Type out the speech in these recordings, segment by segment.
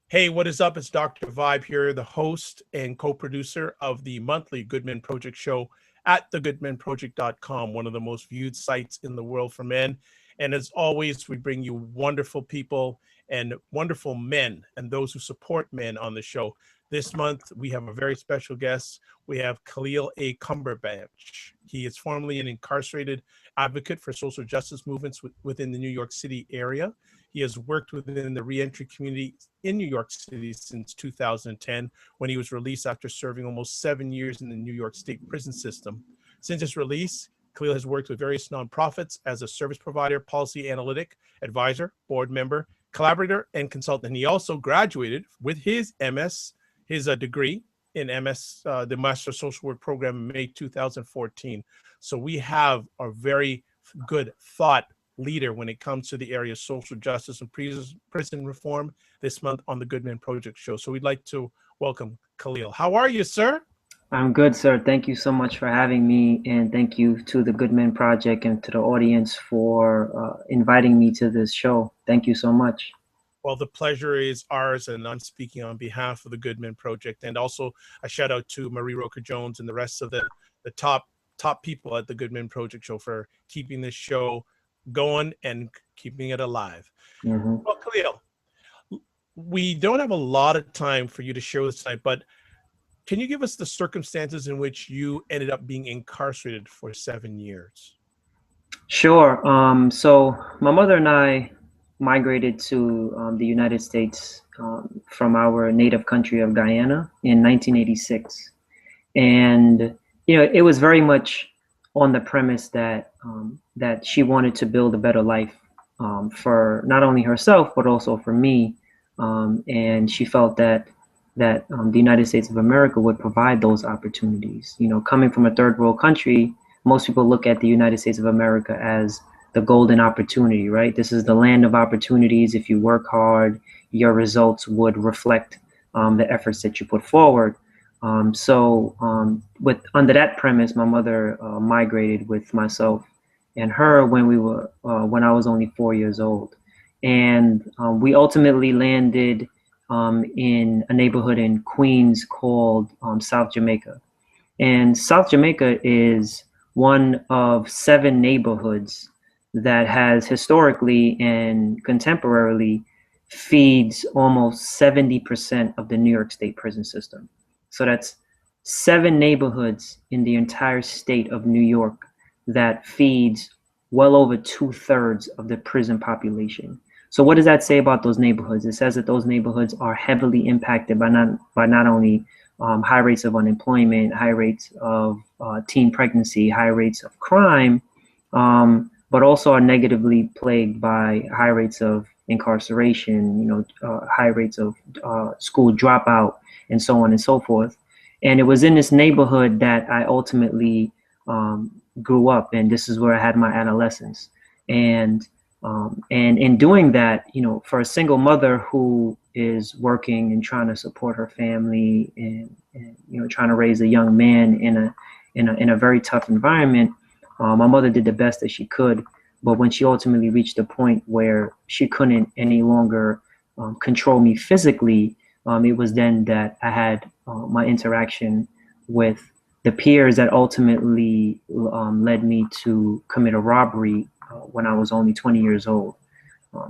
Hey, what is up? It's Dr. Vibe here, the host and co-producer of the monthly Goodman Project show at thegoodmanproject.com, one of the most viewed sites in the world for men. And as always, we bring you wonderful people and wonderful men and those who support men on the show. This month, we have a very special guest. We have Khalil A. Cumberbatch. He is formerly an incarcerated advocate for social justice movements within the New York City area. He has worked within the reentry community in New York City since 2010, when he was released after serving almost 7 years in the New York State prison system. Since his release, Khalil has worked with various nonprofits as a service provider, policy analytic, advisor, board member, collaborator, and consultant. He also graduated with his MS, his degree in MS, the Master Social Work program in May 2014. So we have a very good thought leader when it comes to the area of social justice and prison reform this month on the Goodman Project show. So we'd like to welcome Khalil. How are you, sir? I'm good, sir. Thank you so much for having me, and thank you to the Goodman Project and to the audience for inviting me to this show. Thank you so much. Well, the pleasure is ours, and I'm speaking on behalf of the Goodman Project, and also a shout out to Marie Roker Jones and the rest of the top people at the Goodman Project show for keeping this show going and keeping it alive. Well, Khalil, we don't have a lot of time for you to show this tonight, but can you give us the circumstances in which you ended up being incarcerated for 7 years? Sure. So my mother and I migrated to the United States from our native country of Guyana in 1986. And, you know, it was very much on the premise that that she wanted to build a better life for not only herself, but also for me. And she felt that the United States of America would provide those opportunities. You know, coming from a third world country, most people look at the United States of America as the golden opportunity, right? This is the land of opportunities. If you work hard, your results would reflect the efforts that you put forward. With under that premise, my mother migrated with myself and her when I was only 4 years old, and we ultimately landed in a neighborhood in Queens called South Jamaica. And South Jamaica is one of 7 neighborhoods that has historically and contemporarily feeds almost 70% of the New York State prison system. So that's 7 neighborhoods in the entire state of New York that feeds well over 2/3 of the prison population. So what does that say about those neighborhoods? It says that those neighborhoods are heavily impacted by not only high rates of unemployment, high rates of teen pregnancy, high rates of crime, but also are negatively plagued by high rates of incarceration, you know, high rates of school dropout, and so on and so forth. And it was in this neighborhood that I ultimately grew up, and this is where I had my adolescence. And in doing that, you know, for a single mother who is working and trying to support her family and you know, trying to raise a young man in a very tough environment, my mother did the best that she could. But when she ultimately reached a point where she couldn't any longer control me physically, it was then that I had my interaction with the peers that ultimately led me to commit a robbery when I was only 20 years old.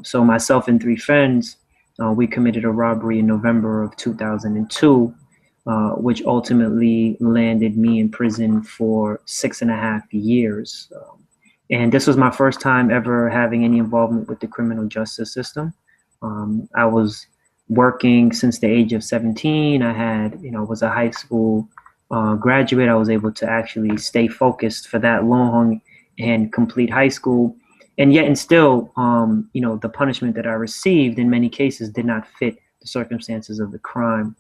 So myself and 3 friends, we committed a robbery in November of 2002, which ultimately landed me in prison for 6.5 years. And this was my first time ever having any involvement with the criminal justice system. I was working since the age of 17. I had, you know, was a high school graduate. I was able to actually stay focused for that long and complete high school. And yet, and still, you know, the punishment that I received in many cases did not fit the circumstances of the crime.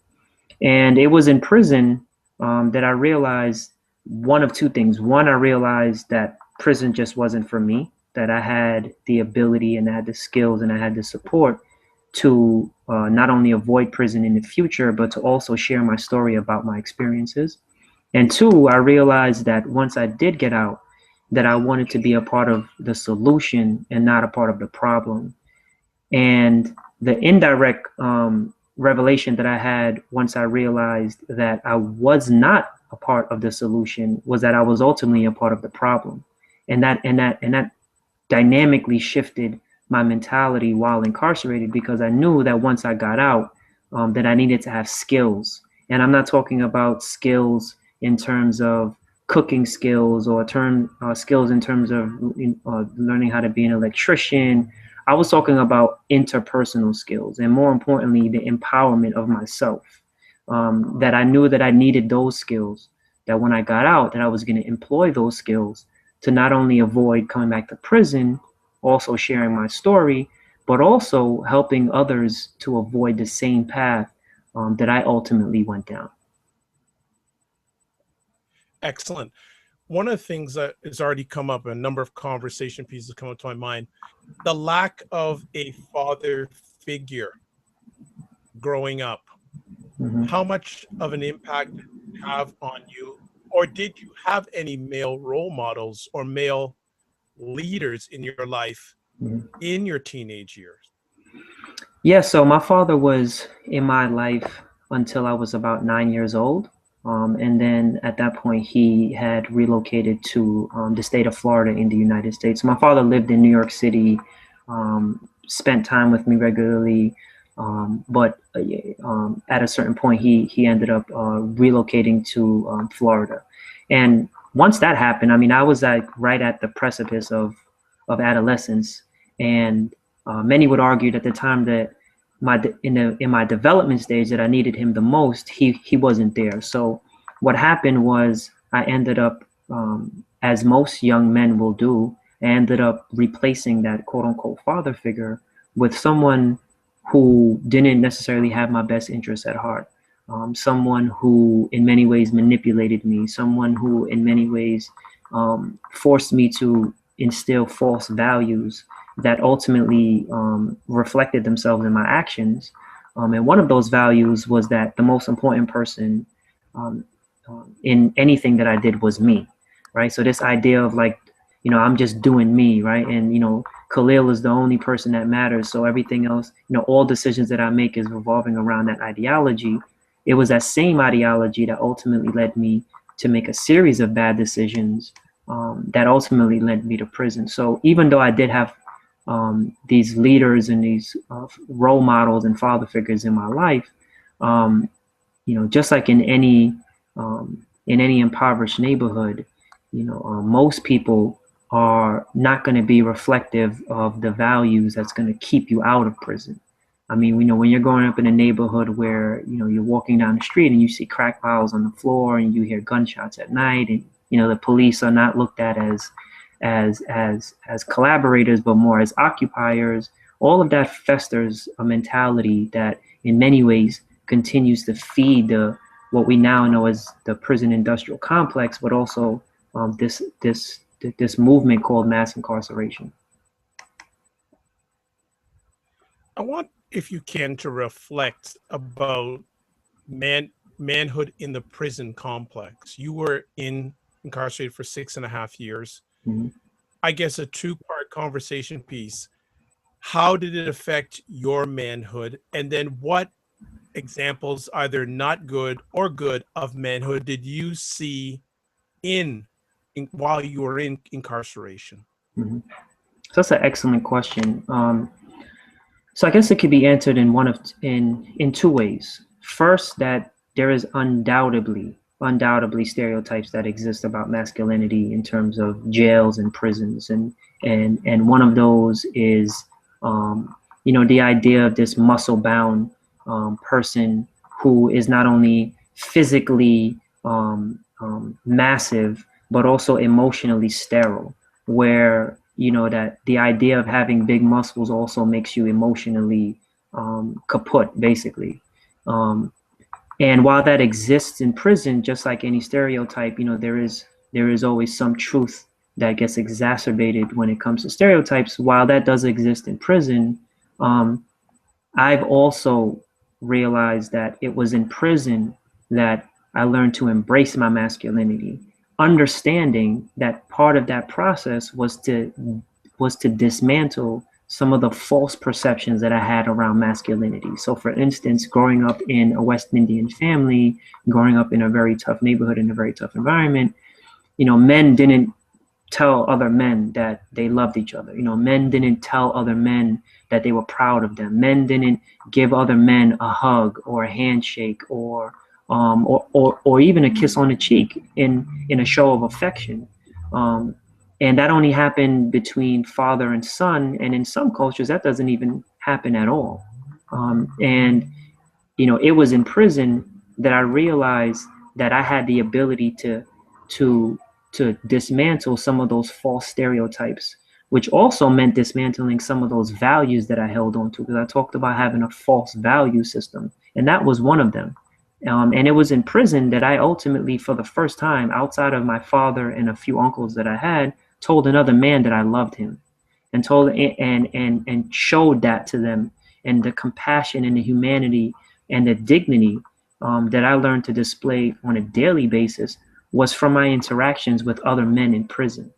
And it was in prison that I realized one of 2 things. One, I realized that prison just wasn't for me, that I had the ability and I had the skills and I had the support to not only avoid prison in the future, but to also share my story about my experiences. And 2, I realized that once I did get out, that I wanted to be a part of the solution and not a part of the problem. And the indirect revelation that I had once I realized that I was not a part of the solution was that I was ultimately a part of the problem. And that dynamically shifted my mentality while incarcerated, because I knew that once I got out, that I needed to have skills. And I'm not talking about skills in terms of cooking skills or skills in terms of learning how to be an electrician. I was talking about interpersonal skills, and more importantly, the empowerment of myself. That I knew that I needed those skills, that when I got out, that I was going to employ those skills to not only avoid coming back to prison, also sharing my story, but also helping others to avoid the same path that I ultimately went down. Excellent. One of the things that has already come up, a number of conversation pieces come up to my mind, the lack of a father figure growing up. Mm-hmm. How much of an impact did it have on you? Or did you have any male role models or male leaders in your life Mm-hmm. in your teenage years? Yeah, so my father was in my life until I was about 9 years old. And then at that point, he had relocated to the state of Florida in the United States. My father lived in New York City, spent time with me regularly. But at a certain point, he ended up relocating to Florida. And once that happened, I mean, I was like right at the precipice of adolescence. And many would argue that the time that in my development stage that I needed him the most, he wasn't there. So what happened was I ended up, as most young men will do, I ended up replacing that quote unquote father figure with someone who didn't necessarily have my best interests at heart. Someone who in many ways manipulated me, someone who in many ways forced me to instill false values that ultimately reflected themselves in my actions. And one of those values was that the most important person in anything that I did was me, right? So this idea of like, I'm just doing me, right? And, Khalil is the only person that matters. So everything else, all decisions that I make is revolving around that ideology. It was that same ideology that ultimately led me to make a series of bad decisions that ultimately led me to prison. So even though I did have these leaders and these role models and father figures in my life, just like in any impoverished neighborhood, most people are not going to be reflective of the values that's going to keep you out of prison. I mean, when you're growing up in a neighborhood where, you're walking down the street and you see crack piles on the floor and you hear gunshots at night, and, the police are not looked at as collaborators, but more as occupiers, all of that festers a mentality that in many ways continues to feed what we now know as the prison industrial complex, but also this movement called mass incarceration. I want, if you can, to reflect about manhood in the prison complex. You were incarcerated for 6.5 years. Mm-hmm. I guess a two-part conversation piece. How did it affect your manhood? And then what examples, either not good or good, of manhood did you see while you were in incarceration? Mm-hmm. So that's an excellent question. So I guess it could be answered in two ways. First, that there is undoubtedly stereotypes that exist about masculinity in terms of jails and prisons, and one of those is the idea of this muscle bound person who is not only physically massive but also emotionally sterile, where that the idea of having big muscles also makes you emotionally kaput, basically. And while that exists in prison, just like any stereotype, there is always some truth that gets exacerbated when it comes to stereotypes. While that does exist in prison, I've also realized that it was in prison that I learned to embrace my masculinity, understanding that part of that process was to dismantle some of the false perceptions that I had around masculinity. So for instance, growing up in a West Indian family, growing up in a very tough neighborhood, in a very tough environment, men didn't tell other men that they loved each other. Men didn't tell other men that they were proud of them. Men didn't give other men a hug or a handshake or even a kiss on the cheek in a show of affection. And that only happened between father and son. And in some cultures, that doesn't even happen at all. And it was in prison that I realized that I had the ability to dismantle some of those false stereotypes, which also meant dismantling some of those values that I held on to, because I talked about having a false value system, and that was one of them. And it was in prison that I ultimately, for the first time, outside of my father and a few uncles that I had, told another man that I loved him, and told and showed that to them, and the compassion and the humanity and the dignity that I learned to display on a daily basis was from my interactions with other men in prison.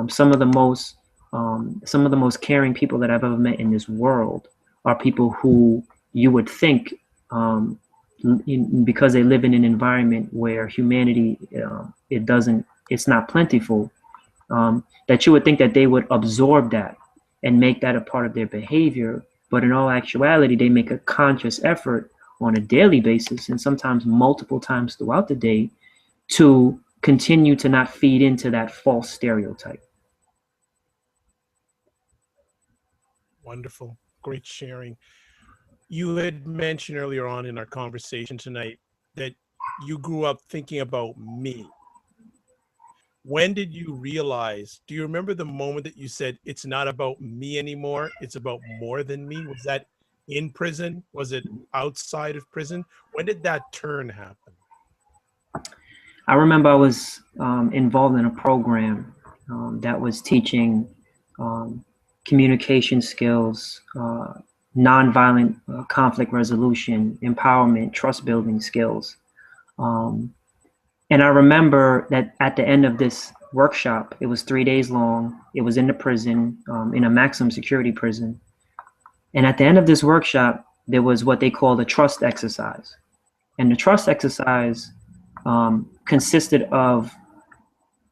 Some of the most caring people that I've ever met in this world are people who you would think, because they live in an environment where humanity it's not plentiful, that you would think that they would absorb that and make that a part of their behavior. But in all actuality, they make a conscious effort on a daily basis, and sometimes multiple times throughout the day, to continue to not feed into that false stereotype. Wonderful. Great sharing. You had mentioned earlier on in our conversation tonight that you grew up thinking about me. When did you realize, do you remember the moment that you said, it's not about me anymore, it's about more than me? Was that in prison? Was it outside of prison? When did that turn happen? I remember I was involved in a program that was teaching communication skills, nonviolent conflict resolution, empowerment, trust building skills. And I remember that at the end of this workshop, it was 3 days long. It was in the prison, in a maximum security prison. And at the end of this workshop, there was what they call the trust exercise. And the trust exercise consisted of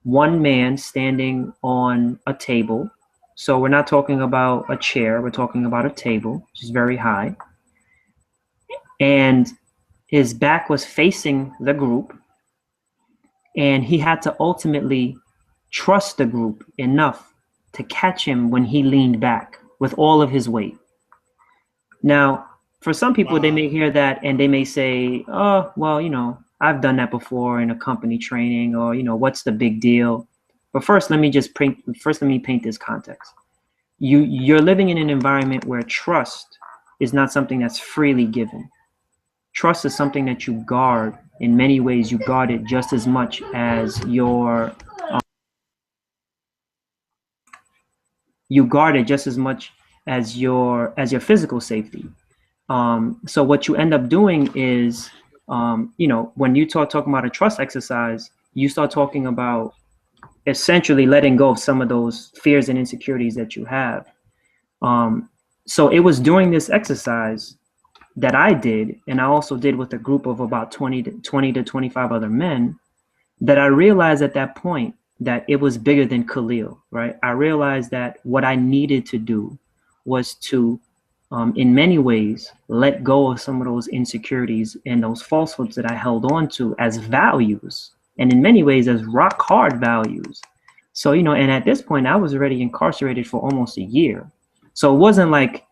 one man standing on a table. So we're not talking about a chair, we're talking about a table, which is very high. And his back was facing the group. And he had to ultimately trust the group enough to catch him when he leaned back with all of his weight. Now, for some people, wow, they may hear that and they may say, oh, well, I've done that before in a company training, or, what's the big deal? But first, let me paint this context. You're living in an environment where trust is not something that's freely given. Trust is something that you guard. In many ways, you guard it just as much as your physical safety. So what you end up doing is, when you talking about a trust exercise, you start talking about essentially letting go of some of those fears and insecurities that you have. So it was during this exercise that I did, and I also did with a group of about 20 to 25 other men, that I realized at that point that it was bigger than Khalil, right? I realized that what I needed to do was to, in many ways, let go of some of those insecurities and those falsehoods that I held on to as values, and in many ways as rock hard values. So, and at this point, I was already incarcerated for almost a year. So it wasn't like,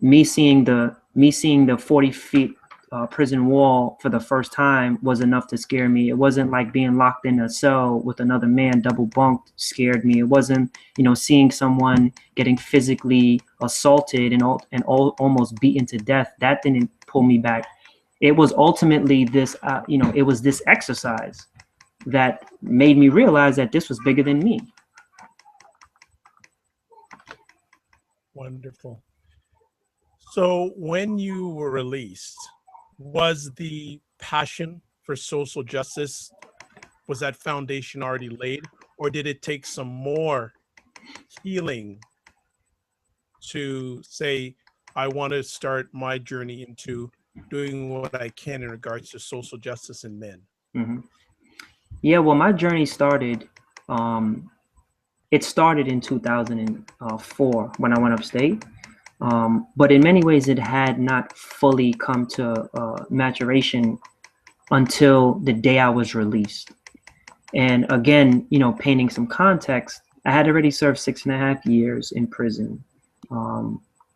me seeing the 40 feet prison wall for the first time was enough to scare me. It wasn't like being locked in a cell with another man double bunked scared me. It wasn't, seeing someone getting physically assaulted and almost beaten to death. That didn't pull me back. It was ultimately this, it was this exercise that made me realize that this was bigger than me. Wonderful. So when you were released, was the passion for social justice, was that foundation already laid, or did it take some more healing to say, I want to start my journey into doing what I can in regards to social justice in men? Mm-hmm. Yeah, well, my journey started, it started in 2004 when I went upstate. But in many ways, it had not fully come to maturation until the day I was released. And again, painting some context, I had already served 6.5 years in prison,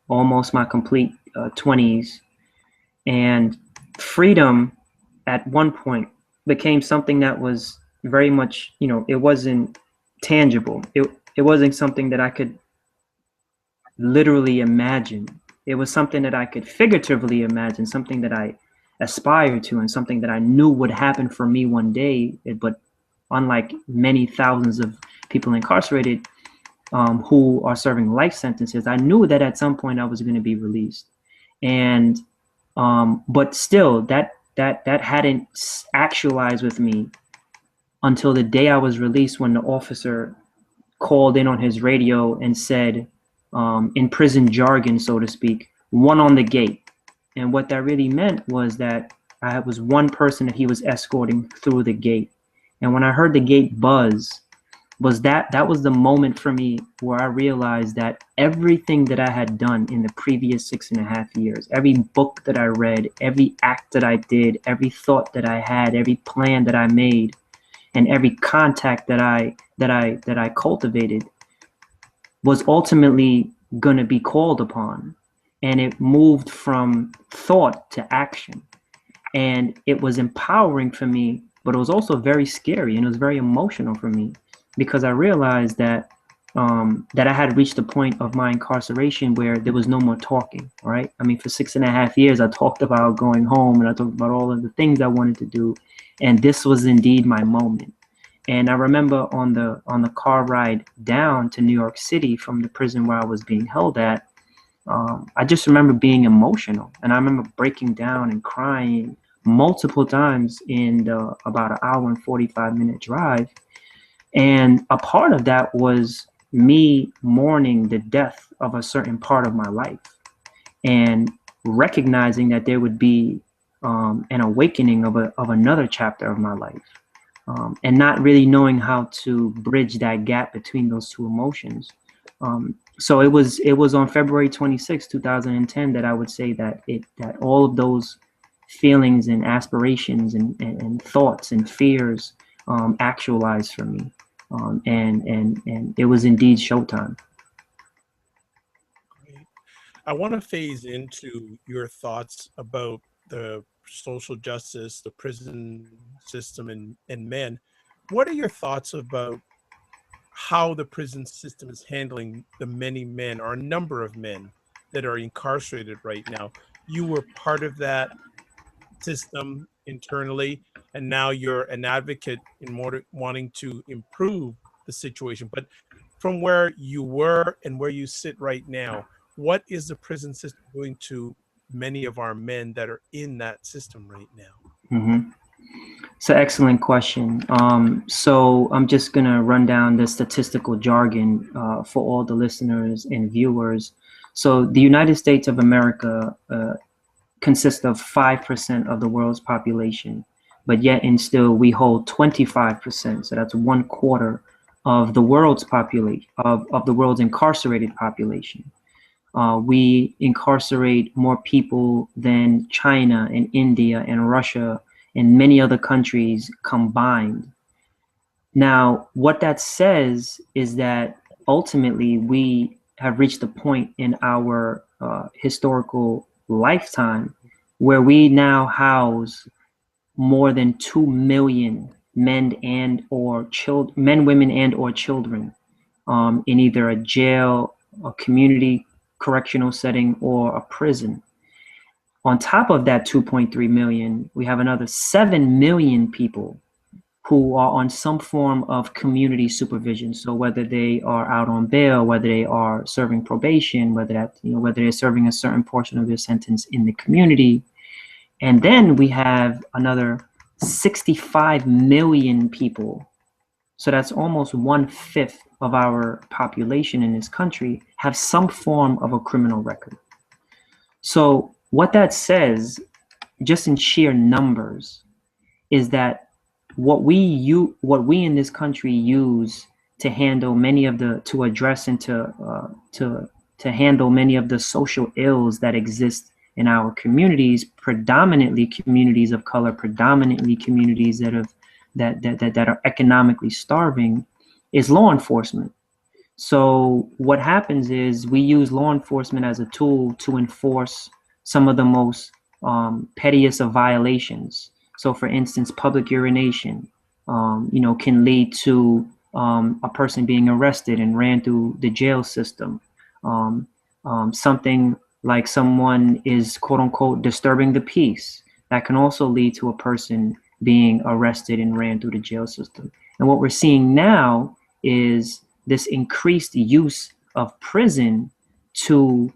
almost my complete 20s. And freedom at one point became something that was very much, it wasn't tangible. It wasn't something that I could literally imagine. It was something that I could figuratively imagine, something that I aspired to, and something that I knew would happen for me one day. But unlike many thousands of people incarcerated who are serving life sentences, I knew that at some point I was going to be released. And but still, that hadn't actualized with me until the day I was released, when the officer called in on his radio and said, in prison jargon, so to speak, one on the gate. And what that really meant was that I was one person that he was escorting through the gate. And when I heard the gate buzz, that was the moment for me where I realized that everything that I had done in the previous 6.5 years, every book that I read, every act that I did, every thought that I had, every plan that I made, and every contact that I cultivated was ultimately going to be called upon. And it moved from thought to action. And it was empowering for me, but it was also very scary, and it was very emotional for me, because I realized that that I had reached a point of my incarceration where there was no more talking, right? I mean, for 6.5 years, I talked about going home, and I talked about all of the things I wanted to do. And this was indeed my moment. And I remember on the car ride down to New York City from the prison where I was being held at, I just remember being emotional. And I remember breaking down and crying multiple times in the about an hour and 45-minute drive. And a part of that was me mourning the death of a certain part of my life, and recognizing that there would be an awakening of another chapter of my life. And not really knowing how to bridge that gap between those two emotions. So it was on February 26, 2010, that I would say that all of those feelings and aspirations and thoughts and fears actualized for me. And it was indeed showtime. Great. I want to phase into your thoughts about the social justice, the prison system, and men. What are your thoughts about how the prison system is handling the many men, or a number of men, that are incarcerated right now? You were part of that system internally, and now you're an advocate in wanting to improve the situation. But from where you were and where you sit right now, what is the prison system doing to many of our men that are in that system right now? Mm-hmm. It's an excellent question. So I'm just going to run down the statistical jargon for all the listeners and viewers. So the United States of America consists of 5% of the world's population, but yet and still we hold 25%. So that's 1/4 of the world's population, of the world's incarcerated population. We incarcerate more people than China and India and Russia and many other countries combined. Now, what that says is that ultimately we have reached a point in our historical lifetime where we now house more than 2 million men, women, and or children in either a jail, a community correctional setting, or a prison. On top of that 2.3 million, we have another 7 million people who are on some form of community supervision. So whether they are out on bail, whether they are serving probation, whether they're serving a certain portion of their sentence in the community. And then we have another 65 million people. So that's almost 1/5 of our population in this country have some form of a criminal record. So what that says, just in sheer numbers, is that what we in this country use to handle many of the, to address and to handle many of the social ills that exist in our communities, predominantly communities of color, predominantly communities that are economically starving, is law enforcement. So what happens is we use law enforcement as a tool to enforce some of the most pettiest of violations. So for instance, public urination, can lead to a person being arrested and ran through the jail system. Something like someone is quote unquote disturbing the peace, that can also lead to a person being arrested and ran through the jail system. And what we're seeing now is this increased use of prison to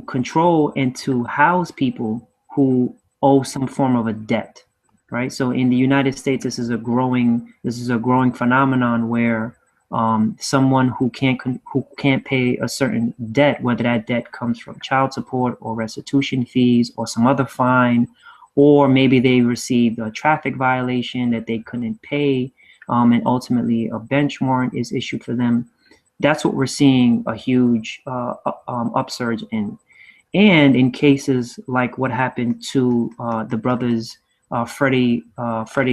control and to house people who owe some form of a debt, right? So in the United States, this is a growing phenomenon where someone who can't pay a certain debt, whether that debt comes from child support or restitution fees or some other fine, or maybe they received a traffic violation that they couldn't pay, and ultimately a bench warrant is issued for them. That's what we're seeing a huge upsurge in. And in cases like what happened to the brothers Freddie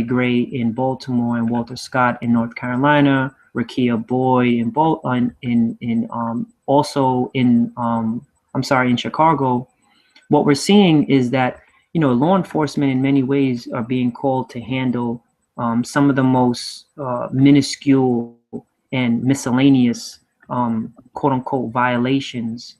Gray in Baltimore and Walter Scott in North Carolina, Rekia Boyd in Chicago, what we're seeing is that law enforcement in many ways are being called to handle some of the most minuscule and miscellaneous quote unquote violations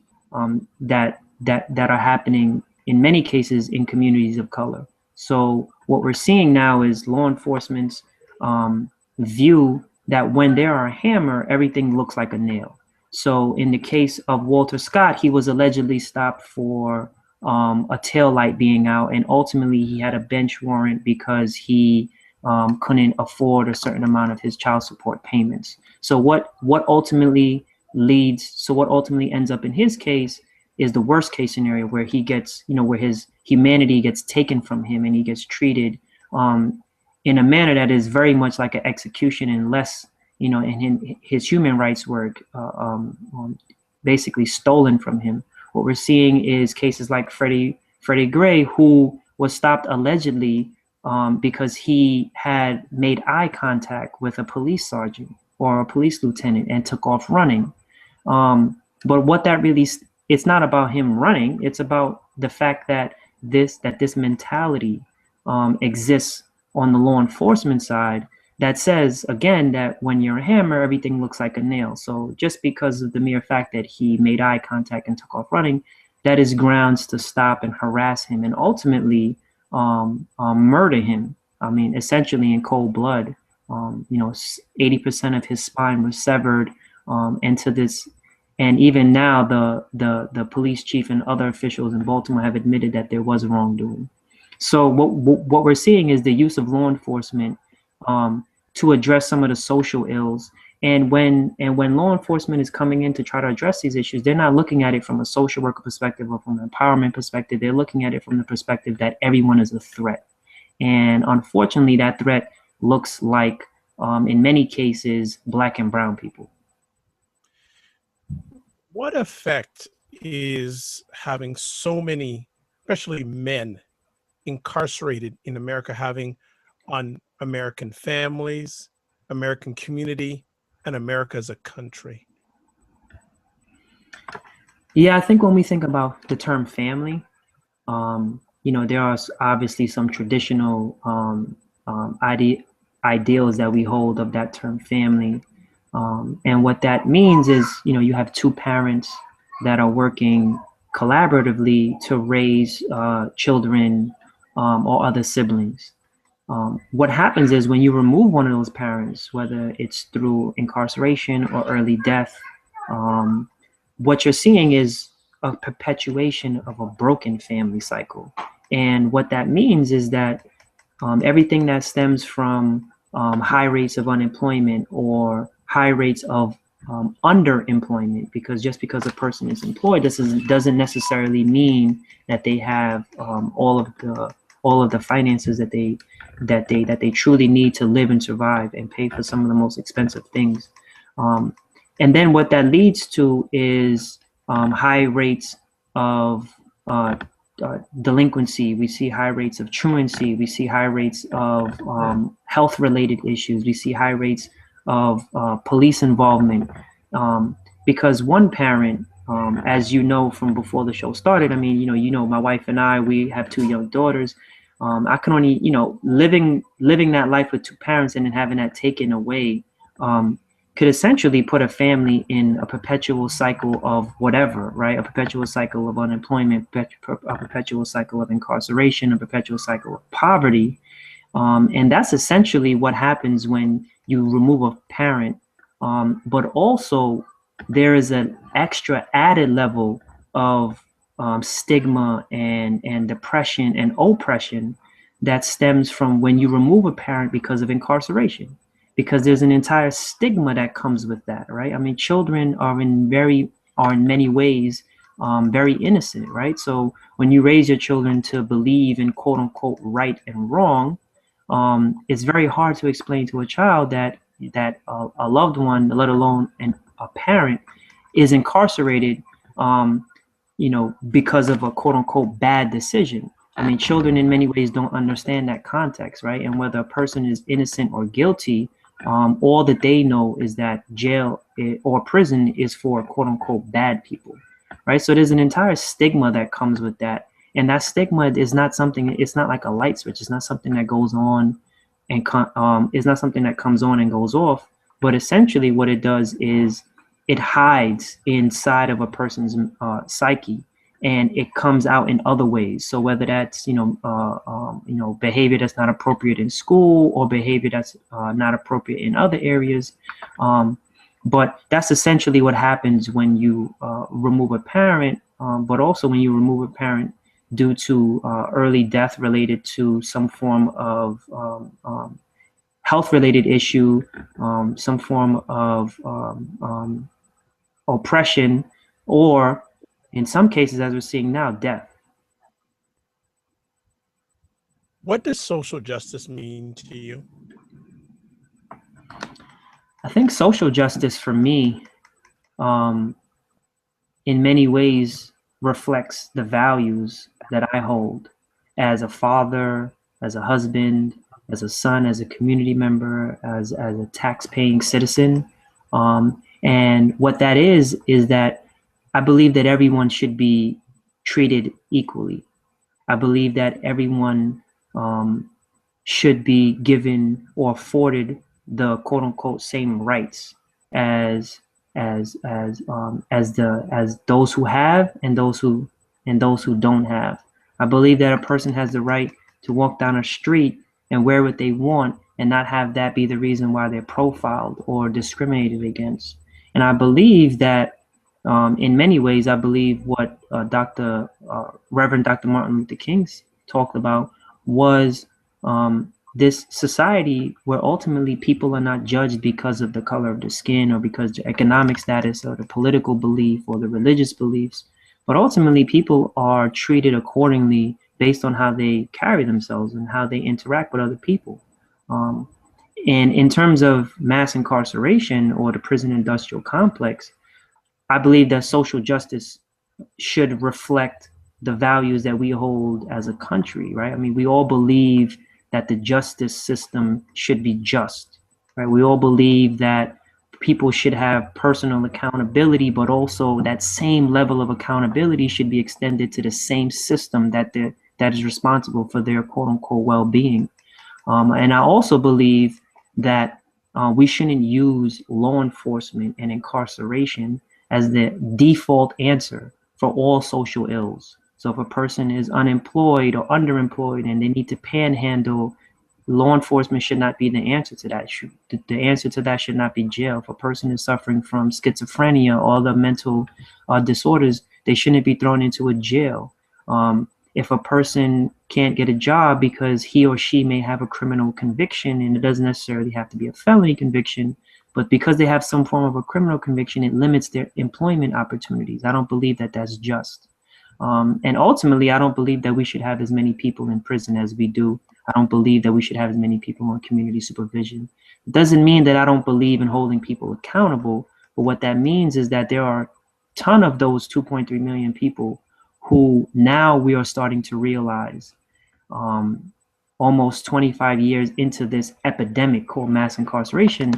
that are happening in many cases in communities of color. So what we're seeing now is law enforcement's view that when there are a hammer, everything looks like a nail. So in the case of Walter Scott, he was allegedly stopped for a tail light being out, and ultimately he had a bench warrant because he couldn't afford a certain amount of his child support payments. So what ultimately ends up in his case is the worst case scenario, where he gets, where his humanity gets taken from him and he gets treated in a manner that is very much like an execution, unless, and his human rights were basically stolen from him. What we're seeing is cases like Freddie Gray, who was stopped allegedly because he had made eye contact with a police sergeant or a police lieutenant and took off running. But what that really, it's not about him running. It's about the fact that this mentality exists on the law enforcement side, that says, again, that when you're a hammer, everything looks like a nail. So just because of the mere fact that he made eye contact and took off running, that is grounds to stop and harass him and ultimately murder him. I mean, essentially in cold blood. 80% of his spine was severed. And even now, the police chief and other officials in Baltimore have admitted that there was wrongdoing. So what we're seeing is the use of law enforcement to address some of the social ills. And when law enforcement is coming in to try to address these issues, they're not looking at it from a social worker perspective or from an empowerment perspective. They're looking at it from the perspective that everyone is a threat. And unfortunately, that threat looks like, in many cases, Black and brown people. What effect is having so many, especially men, incarcerated in America having on American families, American community, and America as a country? Yeah, I think when we think about the term family, there are obviously some traditional ideals that we hold of that term family. And what that means is, you have two parents that are working collaboratively to raise children or other siblings. What happens is when you remove one of those parents, whether it's through incarceration or early death, what you're seeing is a perpetuation of a broken family cycle. And what that means is that everything that stems from high rates of unemployment or high rates of underemployment, because just because a person is employed doesn't necessarily mean that they have all of the finances that they truly need to live and survive and pay for some of the most expensive things. And then what that leads to is high rates of delinquency. We see high rates of truancy. We see high rates of health-related issues. We see high rates of police involvement, because one parent, as you know from before the show started, I mean, my wife and I, we have 2 young daughters. I can only, living that life with 2 parents and then having that taken away could essentially put a family in a perpetual cycle of whatever, right? A perpetual cycle of unemployment, a perpetual cycle of incarceration, a perpetual cycle of poverty. And that's essentially what happens when you remove a parent. But also there is an extra added level of stigma and depression and oppression that stems from when you remove a parent because of incarceration, because there's an entire stigma that comes with that, right? I mean, children are in many ways very innocent, right? So when you raise your children to believe in quote unquote right and wrong, it's very hard to explain to a child that a loved one, let alone a parent, is incarcerated, because of a quote unquote bad decision. I mean, children in many ways don't understand that context, right? And whether a person is innocent or guilty, all that they know is that jail or prison is for quote unquote bad people, right? So there's an entire stigma that comes with that. And that stigma is not something, it's not like a light switch. It's not something that goes on and it's not something that comes on and goes off. But essentially what it does is it hides inside of a person's psyche, and it comes out in other ways. So whether that's, behavior that's not appropriate in school or behavior that's not appropriate in other areas. But that's essentially what happens when you remove a parent, but also when you remove a parent due to early death related to some form of health-related issue, some form of oppression, or in some cases, as we're seeing now, death. What does social justice mean to you? I think social justice for me, in many ways, reflects the values that I hold as a father, as a husband, as a son, as a community member, as a tax-paying citizen. And what that is that I believe that everyone should be treated equally. I believe that everyone should be given or afforded the quote unquote same rights as those who have and those who don't have. I believe that a person has the right to walk down a street and wear what they want and not have that be the reason why they're profiled or discriminated against. And I believe that in many ways, I believe what Reverend Dr. Martin Luther King talked about was this society where ultimately people are not judged because of the color of their skin or because of their economic status or the political belief or the religious beliefs, but ultimately people are treated accordingly based on how they carry themselves and how they interact with other people. And in terms of mass incarceration or the prison industrial complex, I believe that social justice should reflect the values that we hold as a country, right? I mean, we all believe that the justice system should be just, right? We all believe that people should have personal accountability, but also that same level of accountability should be extended to the same system that is responsible for their quote unquote well-being. And I also believe that we shouldn't use law enforcement and incarceration as the default answer for all social ills. So if a person is unemployed or underemployed and they need to panhandle, law enforcement should not be the answer to that. The answer to that should not be jail. If a person is suffering from schizophrenia or other mental disorders, they shouldn't be thrown into a jail. if a person can't get a job because he or she may have a criminal conviction, and it doesn't necessarily have to be a felony conviction, but because they have some form of a criminal conviction, it limits their employment opportunities. I don't believe that that's just. And ultimately, I don't believe that we should have as many people in prison as we do. I don't believe that we should have as many people on community supervision. It doesn't mean that I don't believe in holding people accountable, but what that means is that there are a ton of those 2.3 million people who now we are starting to realize, almost 25 years into this epidemic called mass incarceration,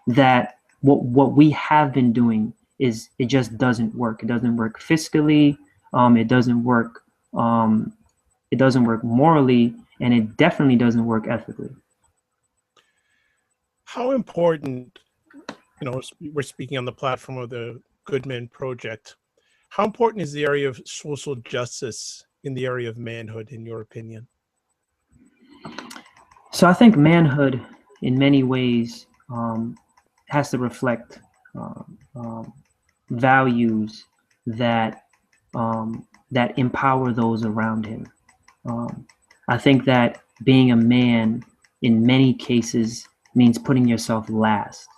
that what we have been doing is it just doesn't work. It doesn't work fiscally. It doesn't work. It doesn't work morally, and it definitely doesn't work ethically. How important, we're speaking on the platform of the Goodman Project. How important is the area of social justice in the area of manhood, in your opinion? So I think manhood, in many ways, has to reflect values that that empower those around him. I think that being a man, in many cases, means putting yourself last,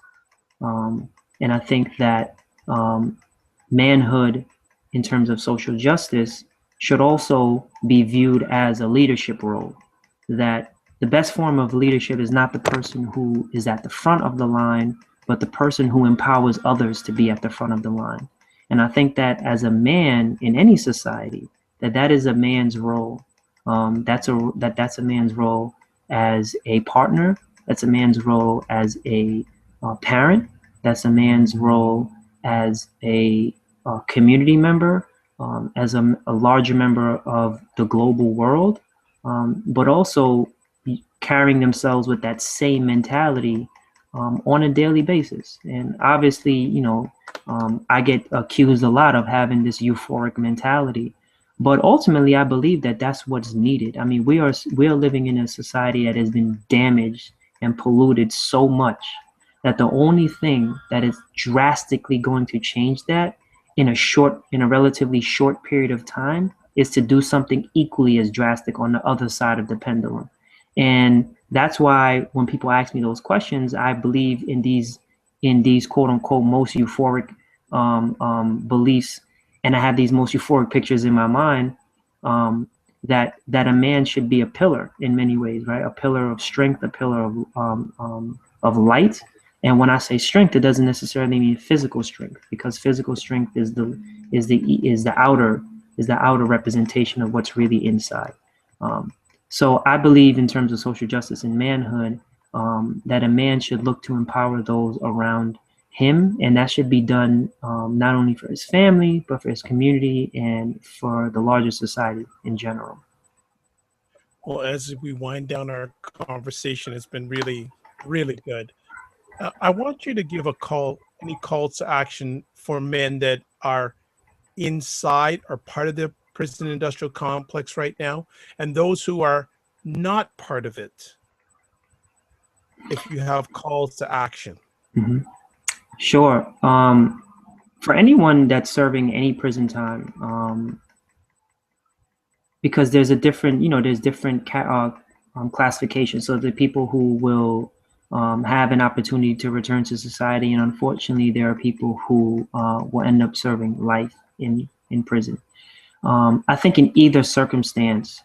and I think that manhood, in terms of social justice, should also be viewed as a leadership role. That the best form of leadership is not the person who is at the front of the line, but the person who empowers others to be at the front of the line. And I think that as a man in any society, that is a man's role. That's a man's role as a partner. That's a man's role as a parent. That's a man's role as a community member, as a larger member of the global world, but also carrying themselves with that same mentality on a daily basis. And obviously, I get accused a lot of having this euphoric mentality, but ultimately, I believe that that's what's needed. I mean, we are living in a society that has been damaged and polluted so much that the only thing that is drastically going to change that in a relatively short period of time is to do something equally as drastic on the other side of the pendulum. And that's why when people ask me those questions, I believe in these quote unquote most euphoric beliefs, and I have these most euphoric pictures in my mind, that a man should be a pillar in many ways, right? A pillar of strength, a pillar of light. And when I say strength, it doesn't necessarily mean physical strength, because physical strength is the outer representation of what's really inside. So I believe, in terms of social justice and manhood, that a man should look to empower those around him, and that should be done not only for his family, but for his community and for the larger society in general. Well, as we wind down our conversation, it's been really, really good. I want you to give any calls to action for men that are inside or part of the prison industrial complex right now, and those who are not part of it. If you have calls to action. Mm-hmm. Sure. For anyone that's serving any prison time, because there's different classifications. So the people who will have an opportunity to return to society, and unfortunately, there are people who will end up serving life in prison. I think in either circumstance,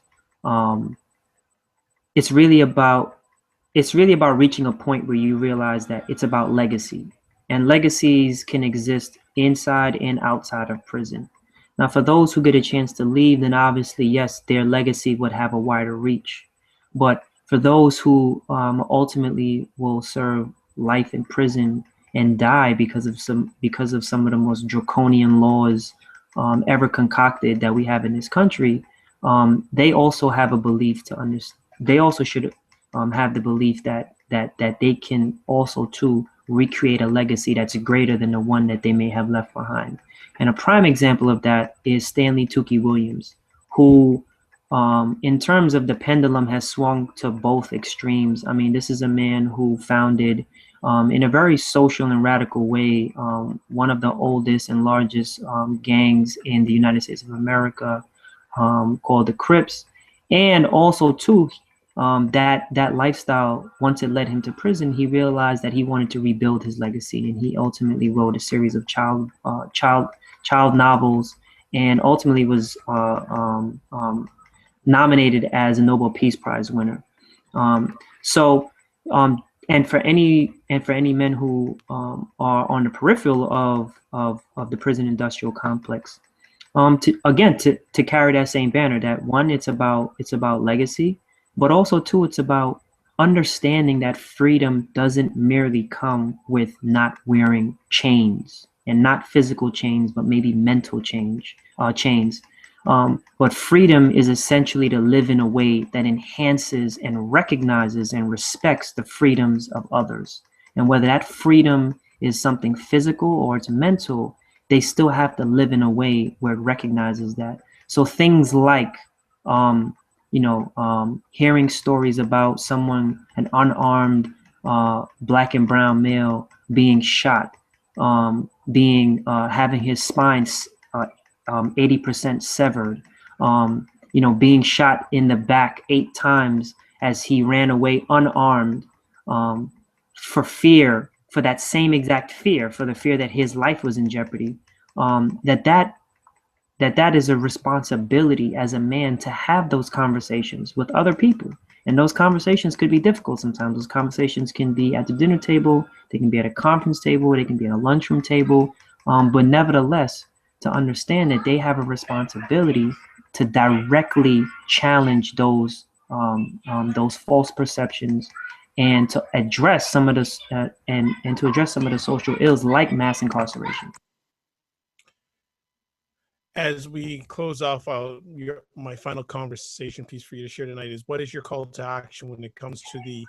it's really about reaching a point where you realize that it's about legacy, and legacies can exist inside and outside of prison. Now, for those who get a chance to leave, then obviously, yes, their legacy would have a wider reach. But for those who ultimately will serve life in prison and die because of some of the most draconian laws ever concocted that we have in this country, they also have a belief to understand. They also should have the belief that they can also too recreate a legacy that's greater than the one that they may have left behind. And a prime example of that is Stanley Tookie Williams, who, in terms of the pendulum, has swung to both extremes. I mean, this is a man who founded, in a very social and radical way, one of the oldest and largest gangs in the United States of America, called the Crips. And also too, that lifestyle, once it led him to prison, he realized that he wanted to rebuild his legacy, and he ultimately wrote a series of child novels, and ultimately was nominated as a Nobel Peace Prize winner. So and for any men who are on the peripheral of the prison industrial complex, to carry that same banner, that one, it's about legacy, but also two, it's about understanding that freedom doesn't merely come with not wearing chains, and not physical chains, but maybe mental chains. But freedom is essentially to live in a way that enhances and recognizes and respects the freedoms of others. And whether that freedom is something physical or it's mental, they still have to live in a way where it recognizes that. So things like, hearing stories about someone, an unarmed black and brown male being shot, having his spine 80% severed, being shot in the back 8 times as he ran away unarmed, for that same exact fear, for the fear that his life was in jeopardy, that is a responsibility as a man to have those conversations with other people. And those conversations could be difficult sometimes. Those conversations can be at the dinner table, they can be at a conference table, they can be at a lunchroom table, but nevertheless, to understand that they have a responsibility to directly challenge those false perceptions, and to address some of the and to address some of the social ills like mass incarceration. As we close off, my final conversation piece for you to share tonight is, what is your call to action when it comes to the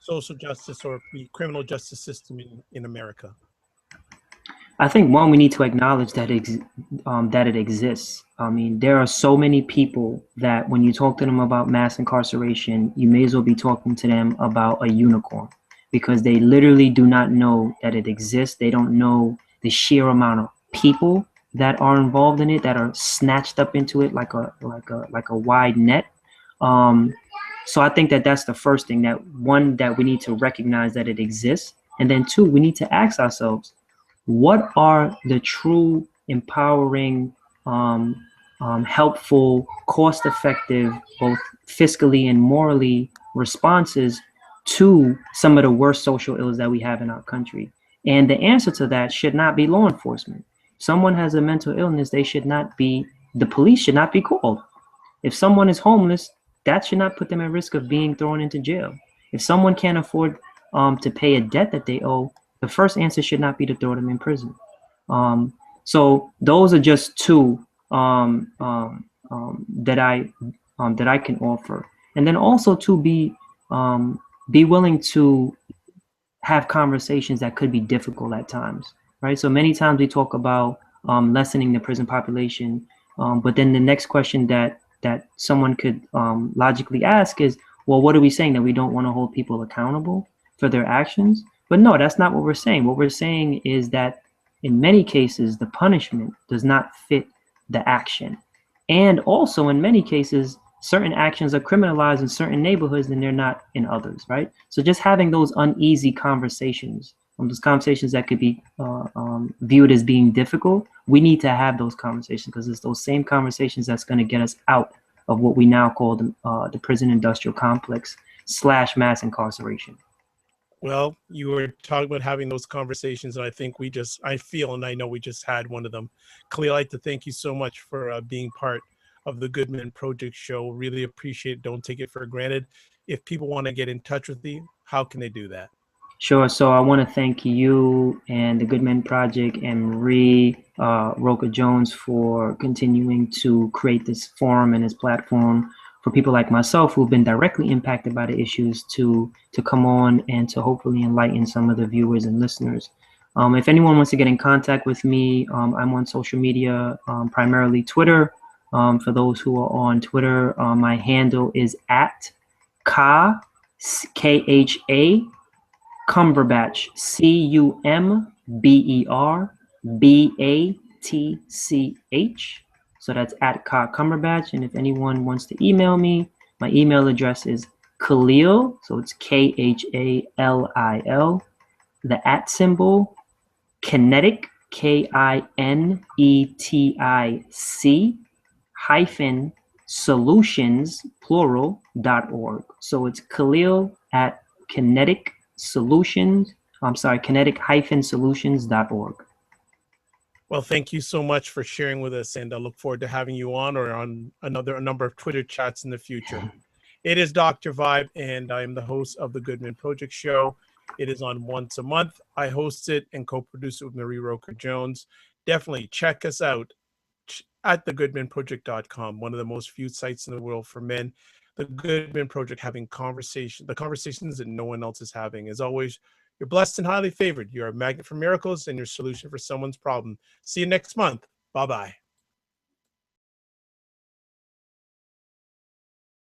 social justice or the criminal justice system in America? I think, one, we need to acknowledge that it exists. I mean, there are so many people that when you talk to them about mass incarceration, you may as well be talking to them about a unicorn, because they literally do not know that it exists. They don't know the sheer amount of people that are involved in it, that are snatched up into it like a wide net. So I think that that's the first thing, that one, that we need to recognize that it exists, and then two, we need to ask ourselves, what are the true empowering, helpful, cost-effective, both fiscally and morally, responses to some of the worst social ills that we have in our country? And the answer to that should not be law enforcement. If someone has a mental illness, the police should not be called. If someone is homeless, that should not put them at risk of being thrown into jail. If someone can't afford to pay a debt that they owe, the first answer should not be to throw them in prison. So those are just two that I can offer. And then also to be willing to have conversations that could be difficult at times, right? So many times we talk about lessening the prison population, but then the next question that someone could logically ask is, well, what are we saying? That we don't want to hold people accountable for their actions? But no, that's not what we're saying. What we're saying is that in many cases, the punishment does not fit the action. And also in many cases, certain actions are criminalized in certain neighborhoods and they're not in others, right? So just having those uneasy conversations, those conversations that could be viewed as being difficult, we need to have those conversations, because it's those same conversations that's going to get us out of what we now call the prison industrial complex / mass incarceration. Well, you were talking about having those conversations, and I feel and I know we just had one of them. Khalil, I'd like to thank you so much for being part of the Good Men Project show. Really appreciate it. Don't take it for granted. If people want to get in touch with you, how can they do that? Sure. So I want to thank you and the Good Men Project and Marie Roca Jones for continuing to create this forum and this platform for people like myself who've been directly impacted by the issues to come on and to hopefully enlighten some of the viewers and listeners. If anyone wants to get in contact with me, I'm on social media, primarily Twitter. For those who are on Twitter, my handle is at Kha, Kha, Cumberbatch, Cumberbatch. So that's at Khalil Cumberbatch. And if anyone wants to email me, my email address is Khalil, so it's Khalil, the @ symbol, kinetic, KINETIC, hyphen solutions, plural.org. So it's Khalil at kinetic-solutions.org. Well, thank you so much for sharing with us, and I look forward to having you on or on a number of Twitter chats in the future. It is Dr. Vibe, and I am the host of the Goodman Project Show. It is on once a month. I host it and co-produce it with Marie Roker Jones. Definitely check us out at thegoodmanproject.com, one of the most viewed sites in the world for men. The Goodman Project, having the conversations that no one else is having. As always, you're blessed and highly favored. You're a magnet for miracles and your solution for someone's problem. See you next month. Bye-bye.